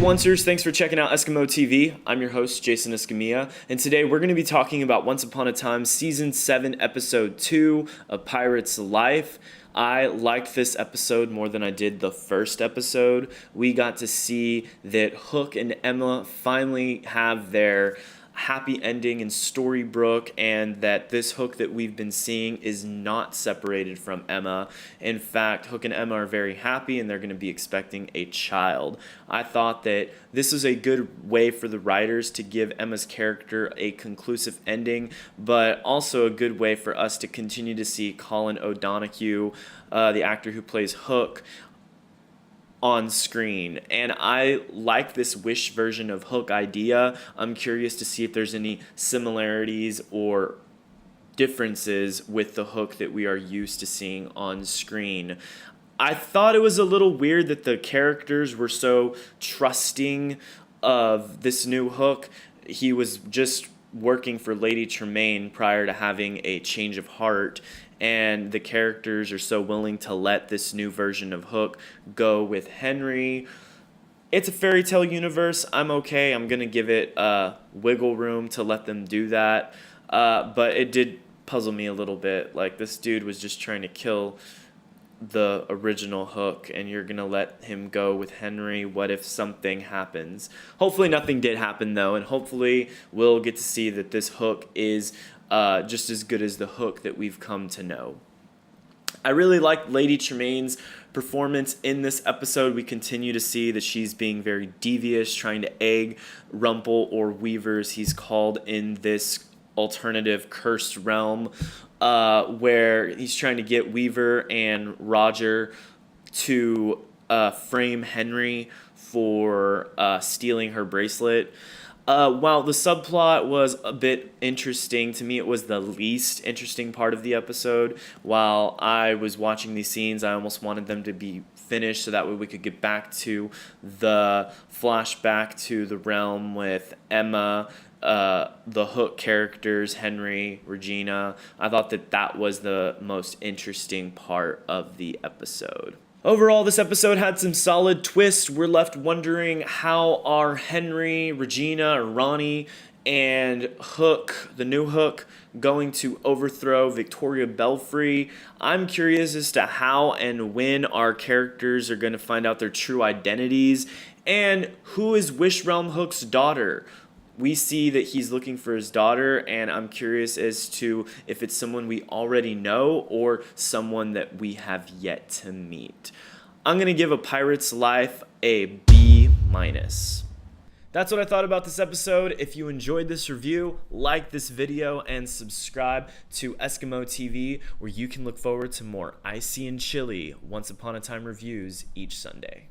Oncers, thanks for checking out EskimoTV. I'm your host, Jason Escamilla, and today we're going to be talking about Once Upon a Time Season 7, Episode 2, A Pirate's Life. I liked this episode more than I did the first episode. We got to see that Hook and Emma finally have their happy ending in Storybrooke, and that this Hook that we've been seeing is not separated from Emma. In fact, Hook and Emma are very happy and they're going to be expecting a child. I thought that this was a good way for the writers to give Emma's character a conclusive ending, but also a good way for us to continue to see Colin O'Donoghue, the actor who plays Hook, on screen. And I like this Wish version of Hook idea. I'm curious to see if there's any similarities or differences with the Hook that we are used to seeing on screen. I thought it was a little weird that the characters were so trusting of this new Hook. He was just working for Lady Tremaine prior to having a change of heart, and the characters are so willing to let this new version of Hook go with Henry. It's a fairy tale universe. I'm okay. I'm going to give it wiggle room to let them do that. But it did puzzle me a little bit. Like, this dude was just trying to kill the original Hook, and you're going to let him go with Henry. What if something happens? Hopefully nothing did happen, though, and hopefully we'll get to see that this Hook is just as good as the Hook that we've come to know. I really liked Lady Tremaine's performance in this episode. We continue to see that she's being very devious, trying to egg Rumple, or Weaver as he's called in this alternative cursed realm, where he's trying to get Weaver and Roger to frame Henry for stealing her bracelet. While the subplot was a bit interesting, to me it was the least interesting part of the episode. While I was watching these scenes, I almost wanted them to be finished so that way we could get back to the flashback to the realm with Emma, the Hook characters, Henry, Regina. I thought that was the most interesting part of the episode. Overall, this episode had some solid twists. We're left wondering, how are Henry, Regina, Roni, and Hook, the new Hook, going to overthrow Victoria Belfrey? I'm curious as to how and when our characters are going to find out their true identities. And who is Wish Realm Hook's daughter? We see that he's looking for his daughter, and I'm curious as to if it's someone we already know or someone that we have yet to meet. I'm going to give A Pirate's Life a B-. That's what I thought about this episode. If you enjoyed this review, like this video and subscribe to EskimoTV, where you can look forward to more icy and chilly Once Upon a Time reviews each Sunday.